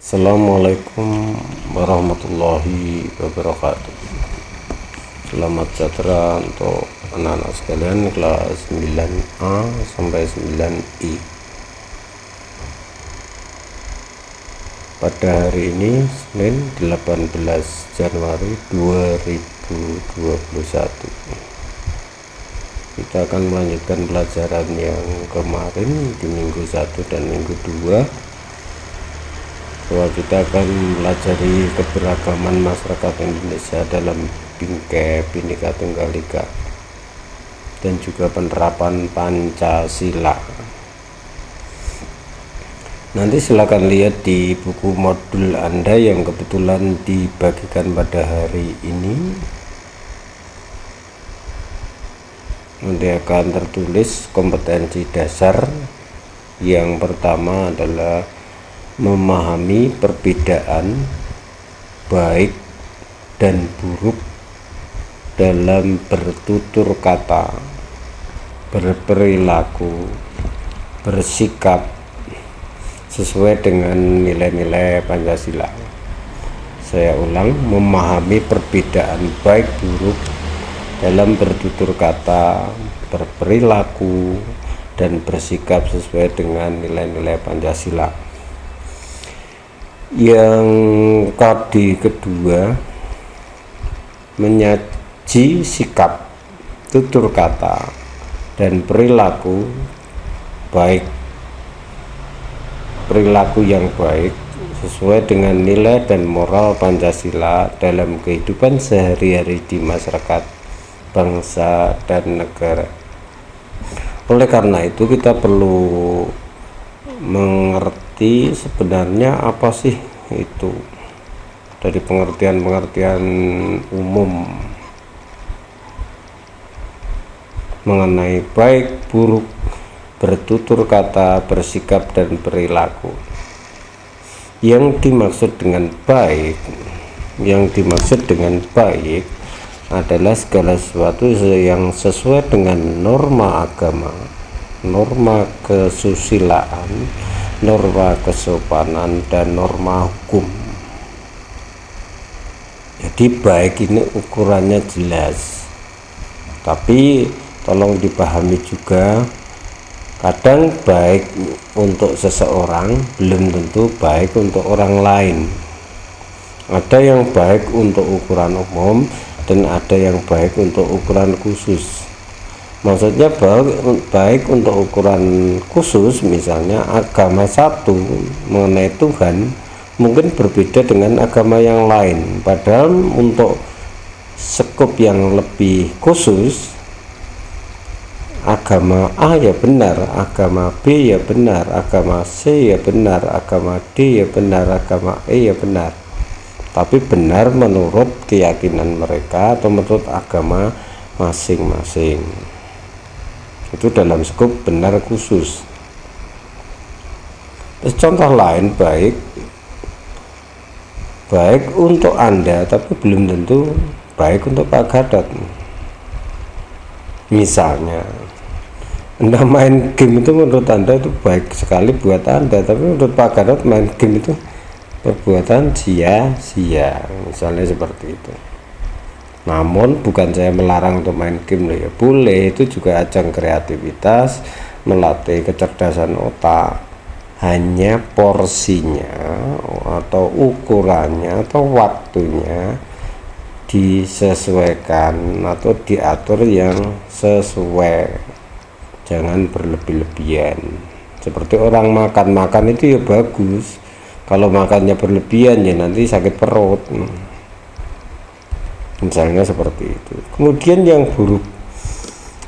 Assalamualaikum warahmatullahi wabarakatuh. Selamat sejahtera untuk anak-anak sekalian kelas 9A sampai 9I. Pada hari ini Senin 18 Januari 2021, kita akan melanjutkan pelajaran yang kemarin di minggu 1 dan minggu 2, bahwa kita akan melajari keberagaman masyarakat Indonesia dalam bingkai Bhinneka Tunggal Ika dan juga penerapan Pancasila. Nanti silakan lihat di buku modul Anda yang kebetulan dibagikan pada hari ini. Nanti akan tertulis kompetensi dasar. Yang pertama adalah memahami perbedaan baik dan buruk dalam bertutur kata, berperilaku, bersikap sesuai dengan nilai-nilai Pancasila. Saya ulang, memahami perbedaan baik buruk dalam bertutur kata, berperilaku, dan bersikap sesuai dengan nilai-nilai Pancasila. Yang kode kedua, menyaji sikap, tutur kata, dan perilaku baik, perilaku yang baik sesuai dengan nilai dan moral Pancasila dalam kehidupan sehari-hari di masyarakat, bangsa, dan negara. Oleh karena itu kita perlu mengerti sebenarnya apa sih itu, dari pengertian-pengertian umum mengenai baik, buruk, bertutur kata, bersikap, dan perilaku. Yang dimaksud dengan baik adalah segala sesuatu yang sesuai dengan norma agama, norma kesusilaan, norma kesopanan, dan norma hukum. Jadi baik ini ukurannya jelas, tapi tolong dipahami juga, kadang baik untuk seseorang belum tentu baik untuk orang lain. Ada yang baik untuk ukuran umum dan ada yang baik untuk ukuran khusus. Maksudnya baik untuk ukuran khusus, misalnya agama satu mengenai Tuhan mungkin berbeda dengan agama yang lain, padahal untuk skup yang lebih khusus, agama A ya benar, agama B ya benar, agama C ya benar, agama D ya benar, agama E ya benar, tapi benar menurut keyakinan mereka atau menurut agama masing-masing. Itu dalam skup benar khusus. Terus contoh lain, baik untuk Anda tapi belum tentu baik untuk Pak Gadot. Misalnya Anda main game itu menurut Anda itu baik sekali buat Anda, tapi menurut Pak Gadot main game itu perbuatan sia-sia, misalnya seperti itu. Namun bukan saya melarang untuk main game loh ya, boleh, itu juga ajang kreativitas, melatih kecerdasan otak. Hanya porsinya atau ukurannya atau waktunya disesuaikan atau diatur yang sesuai, jangan berlebih-lebihan. Seperti orang makan itu ya bagus, kalau makannya berlebihan ya nanti sakit perut, misalnya seperti itu. Kemudian yang buruk,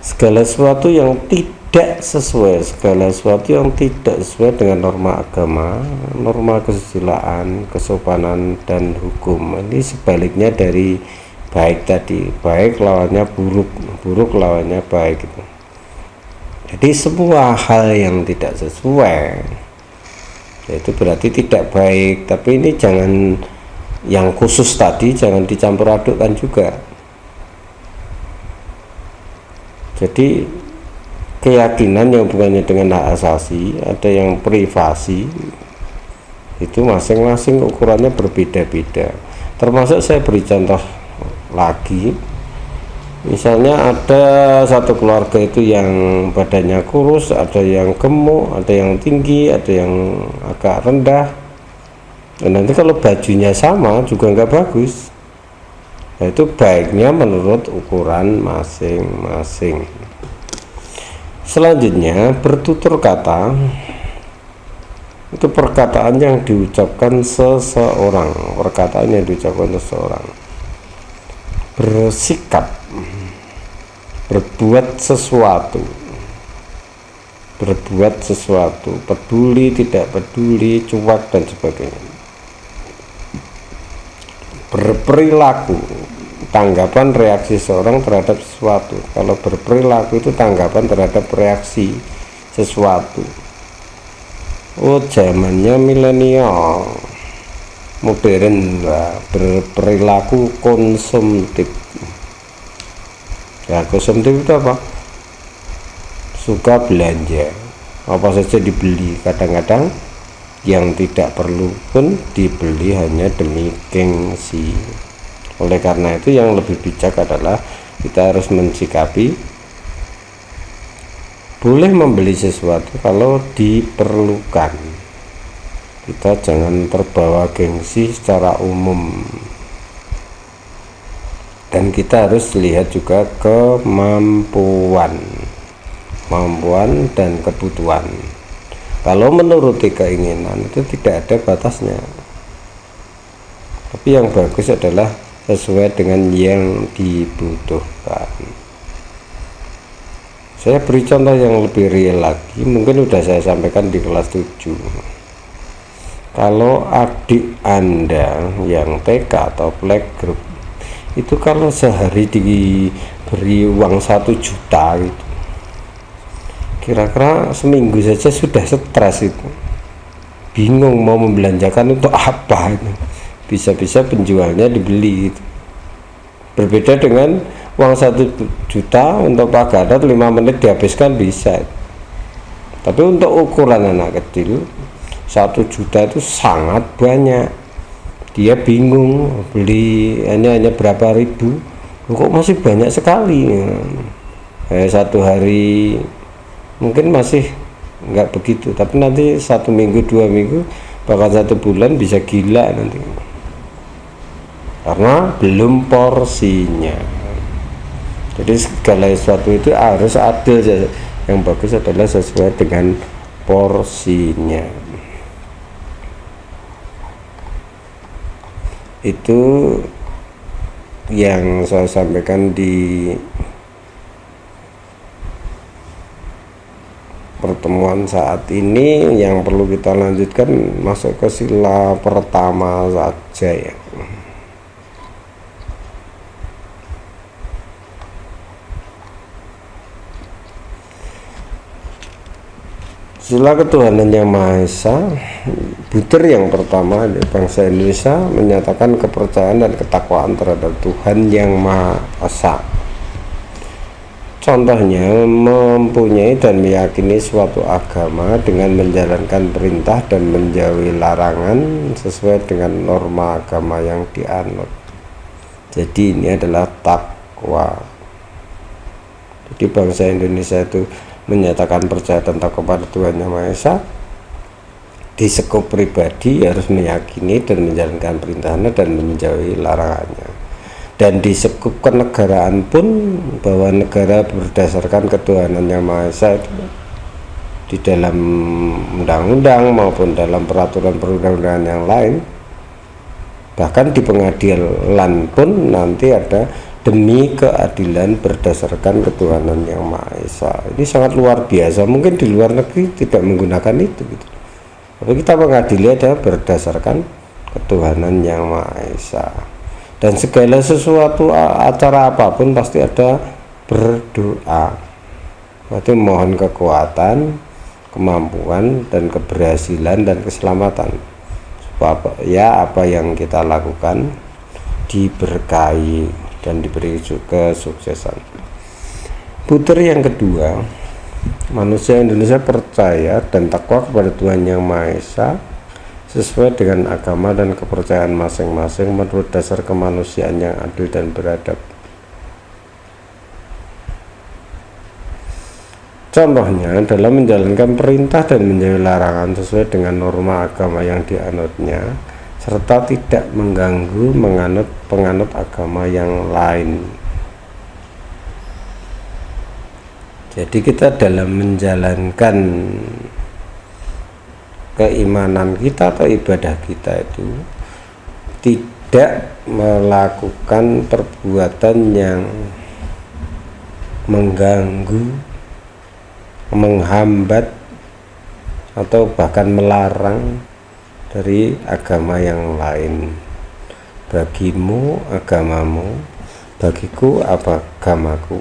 segala sesuatu yang tidak sesuai dengan norma agama, norma kesusilaan, kesopanan, dan hukum. Ini sebaliknya dari baik tadi, baik lawannya buruk, buruk lawannya baik gitu. Jadi semua hal yang tidak sesuai itu berarti tidak baik, tapi ini jangan, yang khusus tadi jangan dicampur adukkan juga. Jadi keyakinan yang bukannya dengan hak asasi, ada yang privasi, itu masing-masing ukurannya berbeda-beda. Termasuk saya beri contoh lagi, misalnya ada satu keluarga itu yang badannya kurus, ada yang gemuk, ada yang tinggi, ada yang agak rendah. Dan nanti kalau bajunya sama juga nggak bagus. Nah, itu baiknya menurut ukuran masing-masing. Selanjutnya, bertutur kata itu perkataan yang diucapkan seseorang, perkataan yang diucapkan seseorang. Bersikap, berbuat sesuatu, peduli, tidak peduli, cuek dan sebagainya. Berperilaku, tanggapan reaksi seorang terhadap sesuatu. Kalau berperilaku itu tanggapan terhadap reaksi sesuatu. Oh, zamannya milenial, modern lah, berperilaku konsumtif. Ya, konsumtif itu apa? Suka belanja, apa saja dibeli. Kadang-kadang yang tidak perlu pun dibeli hanya demi gengsi. Oleh karena itu yang lebih bijak adalah kita harus mensikapi boleh membeli sesuatu kalau diperlukan. Kita jangan terbawa gengsi secara umum, dan kita harus lihat juga kemampuan dan kebutuhan. Kalau menuruti keinginan itu tidak ada batasnya, tapi yang bagus adalah sesuai dengan yang dibutuhkan. Saya beri contoh yang lebih real lagi, mungkin sudah saya sampaikan di kelas 7. Kalau adik Anda yang TK atau playgroup itu kalau sehari diberi uang 1 juta gitu, kira-kira seminggu saja sudah stres itu, bingung mau membelanjakan untuk apa itu. Bisa-bisa penjualnya dibeli gitu. Berbeda dengan uang 1 juta untuk Pak Gatot 5 menit dihabiskan bisa. Tapi untuk ukuran anak kecil 1 juta itu sangat banyak. Dia bingung beli hanya berapa ribu, kok masih banyak sekali. Satu hari mungkin masih nggak begitu, tapi nanti 1 minggu 2 minggu bahkan 1 bulan bisa gila nanti, karena belum porsinya. Jadi segala sesuatu itu harus adil. Yang bagus adalah sesuai dengan porsinya. Itu yang saya sampaikan di pertemuan saat ini. Yang perlu kita lanjutkan masuk ke sila pertama saja ya. Sila ketuhanan yang Maha Esa, butir yang pertama, bangsa Indonesia menyatakan kepercayaan dan ketakwaan terhadap Tuhan yang Maha Esa. Contohnya, mempunyai dan meyakini suatu agama dengan menjalankan perintah dan menjauhi larangan sesuai dengan norma agama yang dianut. Jadi ini adalah takwa. Jadi bangsa Indonesia itu menyatakan percaya tentang kepada Tuhan Yang Maha Esa. Di skop pribadi harus meyakini dan menjalankan perintahnya dan menjauhi larangannya. Dan di skop kenegaraan pun bahwa negara berdasarkan ketuhanan Yang Maha Esa itu di dalam undang-undang maupun dalam peraturan perundang-undangan yang lain. Bahkan di pengadilan pun nanti ada demi keadilan berdasarkan ketuhanan Yang Maha Esa. Ini sangat luar biasa. Mungkin di luar negeri tidak menggunakan itu gitu. Tapi kita mengadili adalah berdasarkan ketuhanan Yang Maha Esa. Dan segala sesuatu, acara apapun pasti ada berdoa. Berarti mohon kekuatan, kemampuan dan keberhasilan dan keselamatan supaya apa yang kita lakukan diberkahi dan diberi kesuksesan. Butir yang kedua, manusia Indonesia percaya dan takwa kepada Tuhan Yang Maha Esa sesuai dengan agama dan kepercayaan masing-masing menurut dasar kemanusiaan yang adil dan beradab. Contohnya dalam menjalankan perintah dan menjauhi larangan sesuai dengan norma agama yang dianutnya, serta tidak mengganggu penganut agama yang lain. Jadi kita dalam menjalankan keimanan kita atau ibadah kita itu tidak melakukan perbuatan yang mengganggu, menghambat, atau bahkan melarang dari agama yang lain. Bagimu agamamu, bagiku agamaku.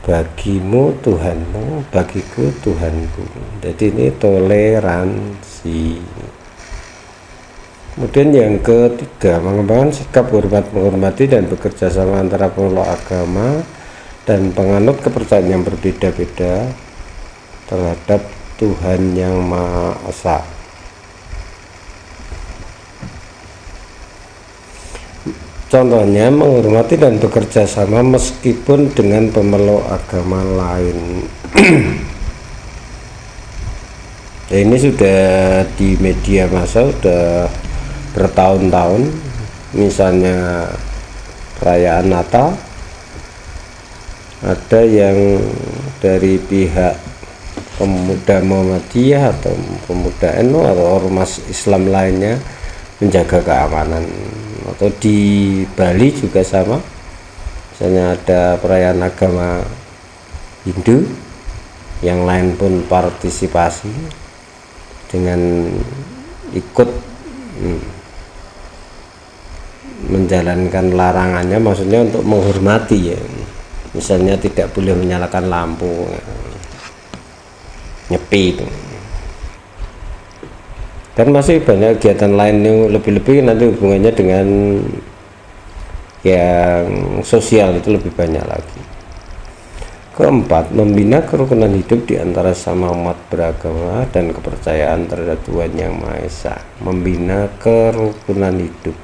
Bagimu Tuhanmu, bagiku Tuhanku. Jadi ini toleransi. Kemudian yang ketiga, mengembangkan sikap hormat menghormati dan bekerja sama antara pemeluk agama dan penganut kepercayaan yang berbeda-beda terhadap Tuhan yang Maha Esa. Contohnya menghormati dan bekerja sama meskipun dengan pemeluk agama lain. Ya, ini sudah di media massa sudah bertahun-tahun, misalnya perayaan Natal, ada yang dari pihak pemuda Muhammadiyah atau pemuda NU atau ormas Islam lainnya menjaga keamanan. Atau di Bali juga sama, misalnya ada perayaan agama Hindu, yang lain pun partisipasi dengan ikut menjalankan larangannya, maksudnya untuk menghormati ya, misalnya tidak boleh menyalakan lampu, nyepi itu. Dan masih banyak kegiatan lain yang lebih-lebih nanti hubungannya dengan yang sosial, itu lebih banyak lagi. Keempat, membina kerukunan hidup di antara sama umat beragama dan kepercayaan terhadap Tuhan Yang Maha Esa. Membina kerukunan hidup.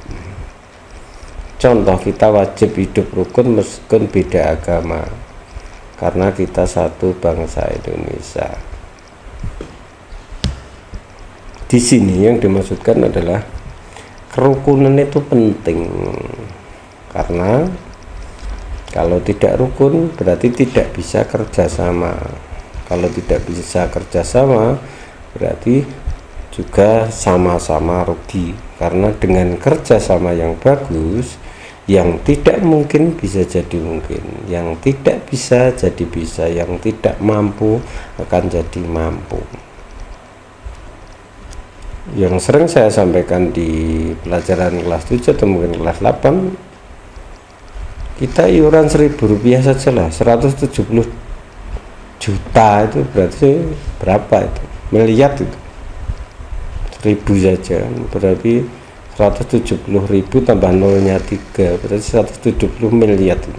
Contoh, kita wajib hidup rukun meskipun beda agama, karena kita satu bangsa Indonesia. Di sini yang dimaksudkan adalah kerukunan itu penting, karena kalau tidak rukun berarti tidak bisa kerjasama. Kalau tidak bisa kerjasama berarti juga sama-sama rugi, karena dengan kerjasama yang bagus, yang tidak mungkin bisa jadi mungkin, yang tidak bisa jadi bisa, yang tidak mampu akan jadi mampu. Yang sering saya sampaikan di pelajaran kelas 7 atau mungkin kelas 8, kita iuran Rp1.000 saja lah, 170 juta itu berarti berapa itu? Miliar itu. 1.000 saja berarti 170.000 tambah nolnya 3 berarti 170 miliar itu.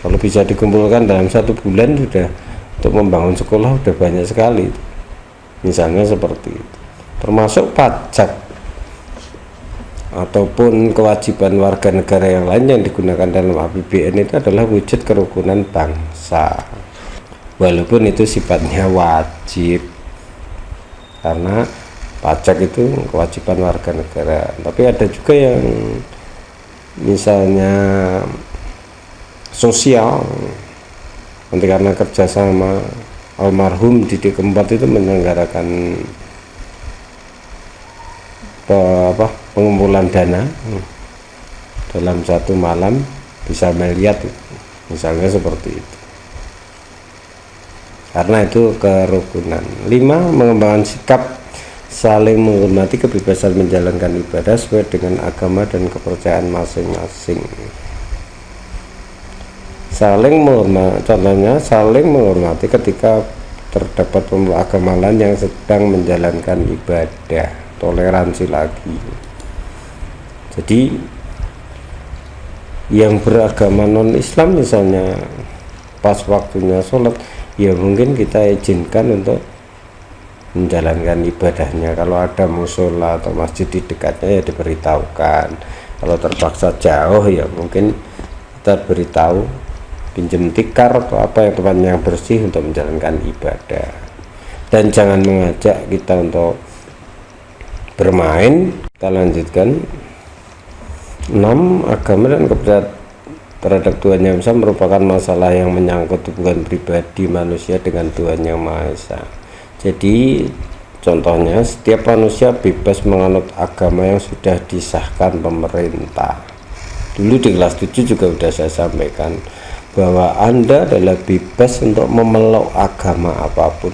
Kalau bisa dikumpulkan dalam 1 bulan sudah untuk membangun sekolah sudah banyak sekali itu. Misalnya seperti itu. Termasuk pajak ataupun kewajiban warga negara yang lain yang digunakan dalam APBN itu adalah wujud kerukunan bangsa, walaupun itu sifatnya wajib, karena pajak itu kewajiban warga negara. Tapi ada juga yang misalnya sosial, nanti karena kerjasama almarhum Didi Kempot itu menyelenggarakan pengumpulan dana dalam satu malam bisa miliar, misalnya seperti itu, karena itu kerukunan. 5. Mengembangkan sikap saling menghormati kebebasan menjalankan ibadah sesuai dengan agama dan kepercayaan masing-masing. Saling menghormati, contohnya saling menghormati ketika terdapat pemeluk agama lain yang sedang menjalankan ibadah. Toleransi lagi. Jadi yang beragama non Islam misalnya pas waktunya sholat, ya mungkin kita izinkan untuk menjalankan ibadahnya. Kalau ada musola atau masjid di dekatnya ya diberitahukan. Kalau terpaksa jauh ya mungkin kita beritahu pinjem tikar atau apa yang tempatnya yang bersih untuk menjalankan ibadah. Dan jangan mengajak kita untuk bermain. Kita lanjutkan. 6. Agama dan kepercayaan terhadap Tuhan Yang Maha Esa merupakan masalah yang menyangkut hubungan pribadi manusia dengan Tuhan Yang Maha Esa. Jadi contohnya setiap manusia bebas menganut agama yang sudah disahkan pemerintah. Dulu di kelas 7 juga sudah saya sampaikan bahwa Anda adalah bebas untuk memeluk agama apapun,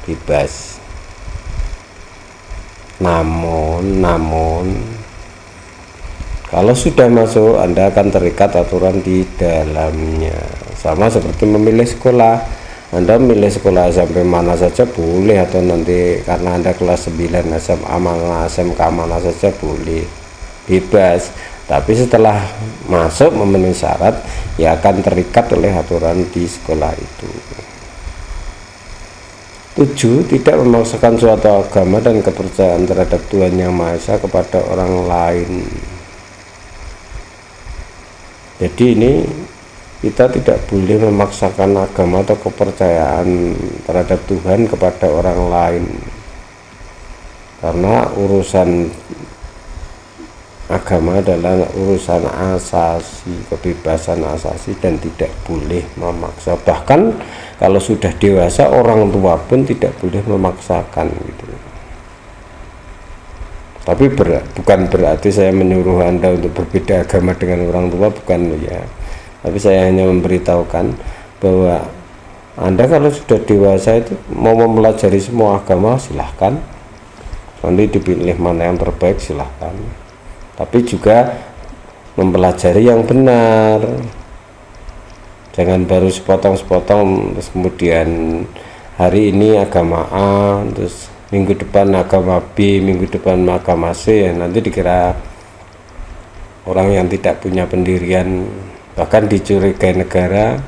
bebas. Namun kalau sudah masuk Anda akan terikat aturan di dalamnya. Sama seperti memilih sekolah, Anda memilih sekolah sampai mana saja boleh, atau nanti karena Anda kelas 9 SMA mana, SMK mana saja boleh, bebas. Tapi setelah masuk memenuhi syarat ya akan terikat oleh aturan di sekolah itu. 7. Tidak memaksakan suatu agama dan kepercayaan terhadap Tuhan Yang Maha Esa kepada orang lain. Jadi ini kita tidak boleh memaksakan agama atau kepercayaan terhadap Tuhan kepada orang lain, karena urusan agama adalah urusan asasi, kebebasan asasi, dan tidak boleh memaksa. Bahkan kalau sudah dewasa orang tua pun tidak boleh memaksakan gitu. Tapi bukan berarti saya menyuruh Anda untuk berbeda agama dengan orang tua, bukan ya. Tapi saya hanya memberitahukan bahwa Anda kalau sudah dewasa itu mau mempelajari semua agama silahkan, nanti dipilih mana yang terbaik silahkan. Tapi juga mempelajari yang benar, jangan baru sepotong-sepotong terus kemudian hari ini agama A, terus minggu depan agama B, minggu depan agama C, nanti dikira orang yang tidak punya pendirian, bahkan dicurigai negara,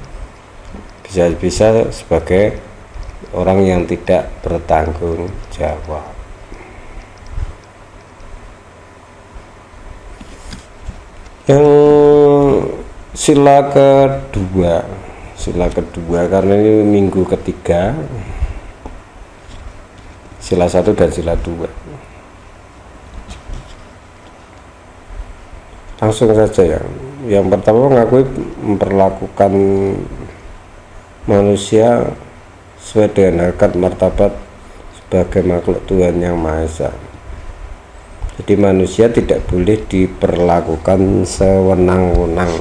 bisa-bisa sebagai orang yang tidak bertanggung jawab. Yang sila kedua karena ini minggu ketiga, sila 1 dan sila 2. Langsung saja ya. Yang pertama, mengakui memperlakukan manusia sesuai dengan harkat martabat sebagai makhluk Tuhan Yang Maha Esa. Jadi manusia tidak boleh diperlakukan sewenang-wenang,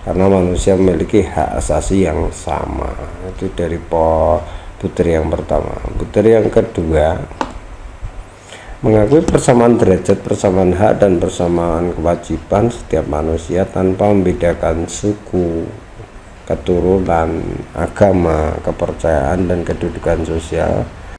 karena manusia memiliki hak asasi yang sama. Itu dari butir yang pertama. Butir yang kedua, mengakui persamaan derajat, persamaan hak, dan persamaan kewajiban setiap manusia tanpa membedakan suku, keturunan, agama, kepercayaan, dan kedudukan sosial